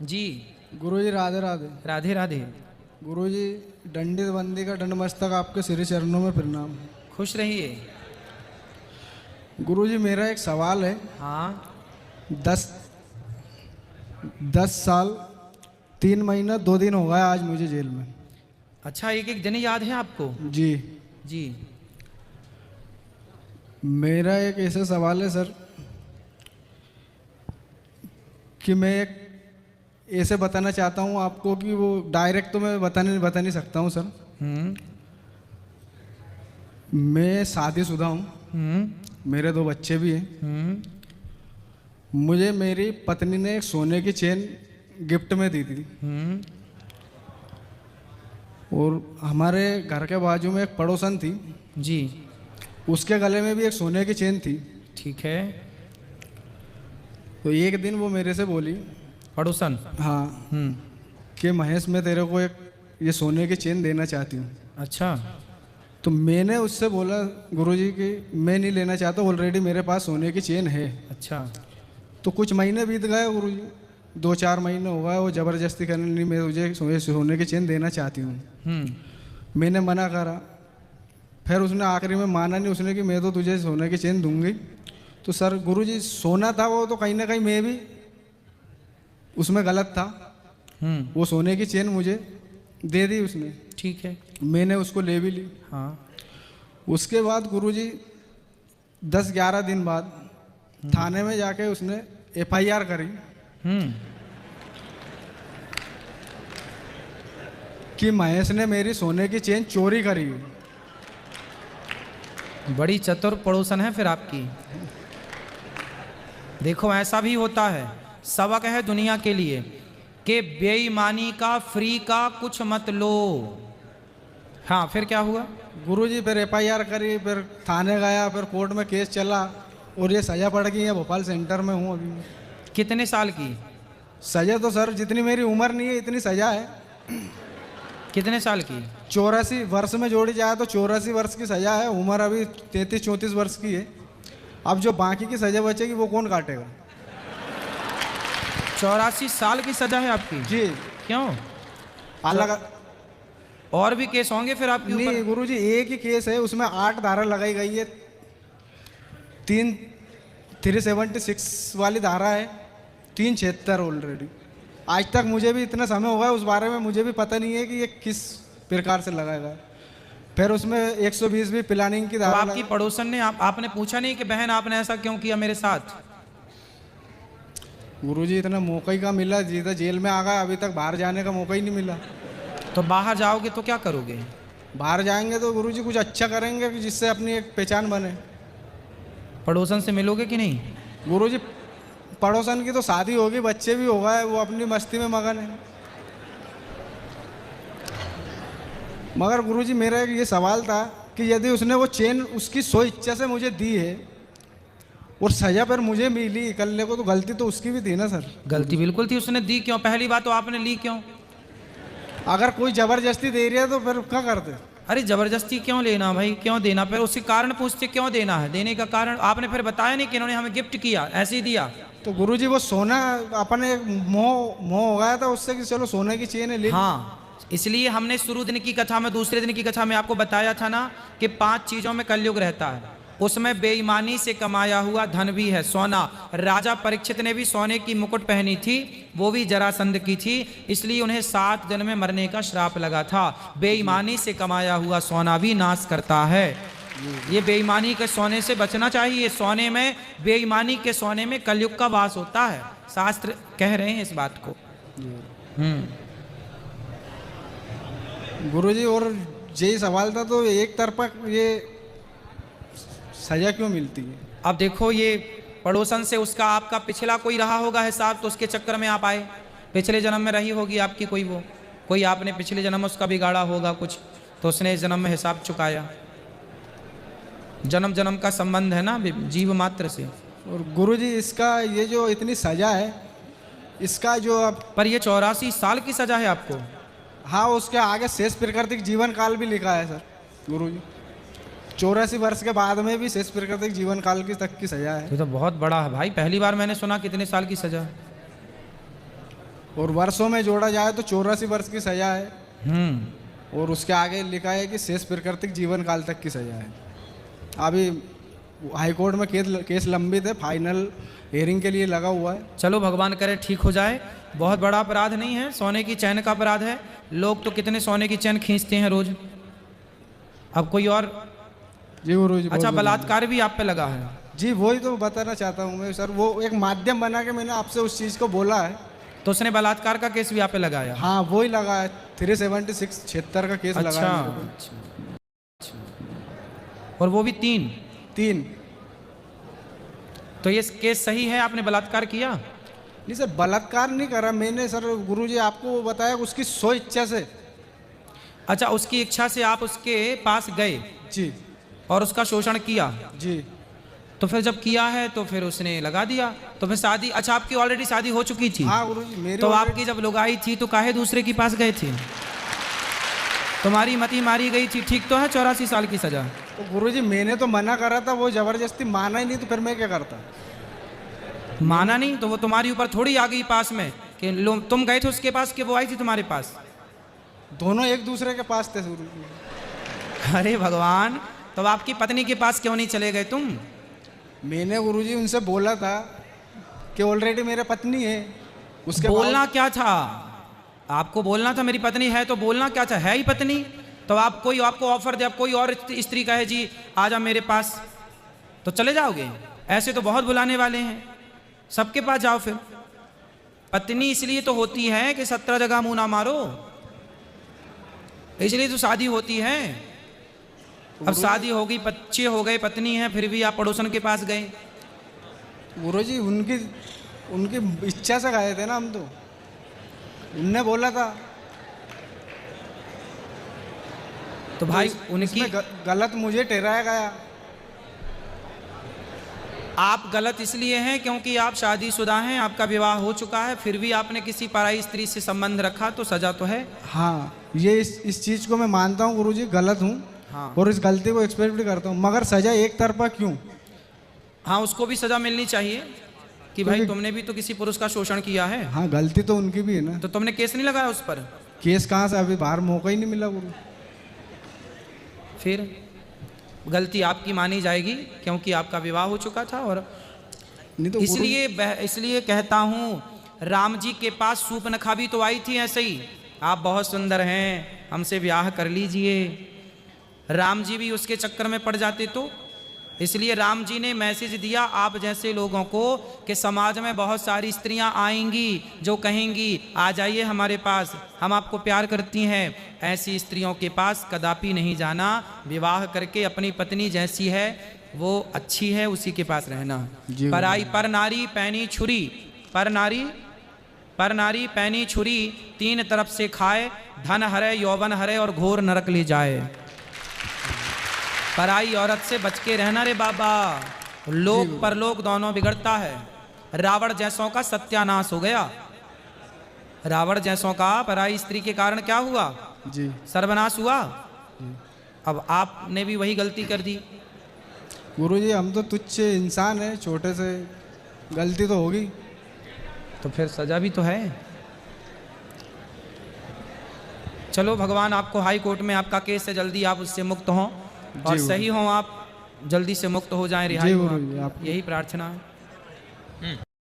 जी। गुरुजी राधे राधे। राधे राधे। गुरुजी दंडित बंदी का दंड मस्तक आपके श्री चरणों में प्रणाम। खुश रहिए। गुरुजी मेरा एक सवाल है। हाँ। 10 साल 3 महीना 2 दिन हो गया आज मुझे जेल में। अच्छा, एक एक दिन याद है आपको? जी। जी। मेरा एक ऐसा सवाल है सर कि मैं एक ऐसे बताना चाहता हूँ आपको कि वो डायरेक्ट तो मैं बता नहीं सकता हूँ सर। मैं शादीशुदा हूँ। मेरे 2 बच्चे भी हैं। मुझे मेरी पत्नी ने एक सोने की चेन गिफ्ट में दी थी। और हमारे घर के बाजू में एक पड़ोसन थी जी। उसके गले में भी एक सोने की चेन थी। ठीक है। तो एक दिन वो मेरे से बोली, पड़ोसन? हाँ, कि महेश मैं तेरे को एक ये सोने की चेन देना चाहती हूँ। अच्छा। तो मैंने उससे बोला गुरुजी कि मैं नहीं लेना चाहता, ऑलरेडी मेरे पास सोने की चेन है। अच्छा। तो कुछ महीने बीत गए गुरुजी, 2-4 महीने हो गए। वो ज़बरदस्ती करने, नहीं मैं तुझे सोने की चेन देना चाहती हूँ। मैंने मना करा। फिर उसने आखिरी में माना नहीं उसने कि मैं तो तुझे सोने की चेन दूंगी। तो सर गुरुजी सोना था वो, तो कहीं ना कहीं मैं भी उसमें गलत था। वो सोने की चेन मुझे दे दी उसने। ठीक है। मैंने उसको ले भी ली। हाँ। उसके बाद गुरुजी 10-11 दिन बाद थाने में जाके उसने FIR करी कि महेश ने मेरी सोने की चेन चोरी करी। बड़ी चतुर पड़ोसन है फिर आपकी। देखो ऐसा भी होता है, सबक है दुनिया के लिए कि बेईमानी का फ्री का कुछ मत लो। हाँ, फिर क्या हुआ? गुरुजी फिर FIR करी, फिर थाने गया, फिर कोर्ट में केस चला और ये सज़ा पड़ गई है। भोपाल सेंटर में हूँ अभी। कितने साल की सज़ा? तो सर जितनी मेरी उम्र नहीं है इतनी सज़ा है। कितने साल की? 84 वर्ष में जोड़ी जाए तो 84 वर्ष की सज़ा है। उम्र अभी 33-34 वर्ष की है। अब जो बाकी की सज़ा बचेगी वो कौन काटेगा? 84 साल की सजा है आपकी? जी। क्यों? अलग और भी केस होंगे फिर आपके ऊपर? नहीं गुरुजी, एक ही केस है, उसमें 8 धारा लगाई गई है। 376 वाली धारा है, 376 ऑलरेडी। आज तक मुझे भी इतना समय हो गया उस बारे में मुझे भी पता नहीं है कि ये किस प्रकार से लगाएगा। फिर उसमें 120 भी प्लानिंग की धारा। तो आपकी पड़ोसन ने आपने पूछा नहीं कि बहन आपने ऐसा क्यों किया मेरे साथ? गुरुजी इतना मौका ही का मिला, जीता जेल में आ गया, अभी तक बाहर जाने का मौका ही नहीं मिला। तो बाहर जाओगे तो क्या करोगे? बाहर जाएंगे तो गुरुजी कुछ अच्छा करेंगे कि जिससे अपनी एक पहचान बने। पड़ोसन से मिलोगे कि नहीं? गुरुजी पड़ोसन की तो शादी होगी, बच्चे भी हो गए, वो अपनी मस्ती में मगन है। मगर गुरुजी मेरा एक ये सवाल था कि यदि उसने वो चेन उसकी सो इच्छा से मुझे दी है और सजा पर मुझे मिली इकल्ले को, तो गलती तो उसकी भी थी ना सर? गलती बिल्कुल थी। उसने दी क्यों? पहली बात तो आपने ली क्यों? अगर कोई जबरदस्ती दे रही है तो फिर क्या करते? अरे जबरदस्ती क्यों लेना भाई, क्यों देना? फिर उसके कारण पूछते क्यों देना है, देने का कारण आपने फिर बताया नहीं कि इन्होंने हमें गिफ्ट किया, ऐसे ही दिया। तो गुरुजी वो सोना अपने मोह हो गया था उससे कि चलो सोने की चेन है ले। हाँ, इसलिए हमने शुरू दिन की कथा में, दूसरे दिन की कथा में आपको बताया था ना कि 5 चीजों में कलयुग रहता है। उसमें बेईमानी से कमाया हुआ धन भी है, सोना। राजा परीक्षित ने भी सोने की मुकुट पहनी थी, वो भी जरासंध की थी, इसलिए उन्हें 7 दिन में मरने का श्राप लगा था। बेईमानी से कमाया हुआ सोना भी नाश करता है। ये बेईमानी के सोने से बचना चाहिए। सोने में, बेईमानी के सोने में कलयुग का वास होता है, शास्त्र कह रहे हैं इस बात को। गुरुजी और यही सवाल था, तो एक तरफा ये सजा क्यों मिलती है? अब देखो, ये पड़ोसन से उसका आपका पिछला कोई रहा होगा हिसाब, तो उसके चक्कर में आप आए। पिछले जन्म में रही होगी आपकी कोई आपने पिछले जन्म में उसका बिगाड़ा होगा कुछ, तो उसने इस जन्म में हिसाब चुकाया। जन्म जन्म का संबंध है ना जीव मात्र से। और गुरुजी इसका ये जो इतनी सजा है, इसका जो अब पर ये 84 साल की सजा है आपको। हाँ, उसके आगे शेष प्राकृतिक जीवन काल भी लिखा है सर गुरुजी। 84 वर्ष के बाद में भी शेष प्राकृतिक जीवन काल की तक की सजा है। ये तो बहुत बड़ा है भाई, पहली बार मैंने सुना कितने साल की सजा। और वर्षों में जोड़ा जाए तो 84 वर्ष की सजा है। हम्म। और उसके आगे लिखा है कि शेष प्राकृतिक जीवन काल तक की सजा है। अभी हाई कोर्ट में केस लंबित है, फाइनल हियरिंग के लिए लगा हुआ है। चलो भगवान करे ठीक हो जाए। बहुत बड़ा अपराध नहीं है, सोने की चैन का अपराध है। लोग तो कितने सोने की चैन खींचते हैं रोज। अब कोई और। जी गुरु जी। अच्छा, बलात्कार भी आप पे लगा है? जी वही तो बताना चाहता हूँ मैं सर, वो एक माध्यम बना के मैंने आपसे उस चीज़ को बोला है। तो उसने बलात्कार का केस भी आप पे लगाया? हाँ वही लगा है, 376 76 का केस लगा है मेरे को। अच्छा। और वो भी 3? तो ये केस सही है, आपने बलात्कार किया? नहीं सर, बलात्कार नहीं करा मैंने सर, गुरुजी आपको बताया उसकी स्व इच्छा से। अच्छा, उसकी इच्छा से आप उसके पास गए जी। और उसका शोषण किया? जी। तो फिर जब किया है तो फिर उसने लगा दिया, तो फिर शादी। अच्छा, आपकी ऑलरेडी शादी हो चुकी थी? हाँ गुरुजी मेरी। तो आपकी जब लुगाई थी तो काहे दूसरे के पास गए थे? तुम्हारी मती मारी गई थी, ठीक तो है? 84 साल की सजा। तो गुरुजी मैंने तो मना करा था, वो जबरदस्ती माना ही नहीं, तो फिर मैं क्या करता? माना नहीं तो वो तुम्हारी ऊपर थोड़ी आ गई पास में कि तुम गए थे उसके पास कि वो आई थी तुम्हारे पास? दोनों एक दूसरे के पास थे गुरुजी। अरे भगवान, तो आपकी पत्नी के पास क्यों नहीं चले गए तुम? मैंने गुरुजी उनसे बोला था कि ऑलरेडी मेरे पत्नी है। उसके बोलना क्या था आपको? बोलना था मेरी पत्नी है, तो बोलना क्या था? है ही पत्नी। तो आप कोई आपको ऑफर दे, आप कोई और स्त्री कहे जी आजा मेरे पास, तो चले जाओगे? ऐसे तो बहुत बुलाने वाले हैं, सबके पास जाओ। फिर पत्नी इसलिए तो होती है कि 17 जगह मुंह ना मारो, इसलिए तो शादी होती है। अब शादी हो गई, बच्चे हो गए, पत्नी है, फिर भी आप पड़ोसन के पास गए? गुरुजी उनकी इच्छा से गए थे ना हम, तो उनने बोला था। तो भाई उनकी गलत मुझे ठहराया गया। आप गलत इसलिए हैं क्योंकि आप शादीशुदा हैं, आपका विवाह हो चुका है, फिर भी आपने किसी पराई स्त्री से संबंध रखा, तो सजा तो है। हाँ, ये इस चीज़ को मैं मानता हूँ गुरुजी, गलत हूँ। हाँ। और इस गलती को एक्सपेक्ट भी करता हूँ, मगर सजा एक तरफा क्यों? हाँ, उसको भी सजा मिलनी चाहिए कि भाई तुमने भी तो किसी पुरुष का शोषण किया है। हाँ, गलती तो उनकी भी है ना। तो तुमने केस नहीं लगाया उस पर? केस कहाँ से, अभी बाहर मौका ही नहीं मिला गुरु। फिर गलती आपकी मानी जाएगी क्योंकि आपका विवाह हो चुका था। और नहीं तो इसलिए कहता हूँ, राम जी के पास सूर्पनखा भी तो आई थी ऐसे ही, आप बहुत सुंदर हैं, हमसे ब्याह कर लीजिए। राम जी भी उसके चक्कर में पड़ जाते तो। इसलिए राम जी ने मैसेज दिया आप जैसे लोगों को कि समाज में बहुत सारी स्त्रियां आएंगी जो कहेंगी आ जाइए हमारे पास, हम आपको प्यार करती हैं। ऐसी स्त्रियों के पास कदापि नहीं जाना, विवाह करके अपनी पत्नी जैसी है वो अच्छी है उसी के पास रहना। पराई पर नारी पैनी छुरी, पर नारी पैनी छुरी, 3 तरफ से खाए, धन हरे यौवन हरे और घोर नरक ले जाए। पराई औरत से बच के रहना रे बाबा, लोक परलोक दोनों बिगड़ता है। रावण जैसों का सत्यानाश हो गया। रावण जैसों का पराई स्त्री के कारण क्या हुआ? जी, सर्वनाश हुआ। अब आपने भी वही गलती कर दी। गुरुजी हम तो तुच्छ इंसान हैं, छोटे से गलती तो होगी, तो फिर सजा भी तो है। चलो भगवान आपको हाई कोर्ट में आपका केस है, जल्दी आप उससे मुक्त हों और सही हों, आप जल्दी से मुक्त हो जाएं, रिहाई हो, यही प्रार्थना है।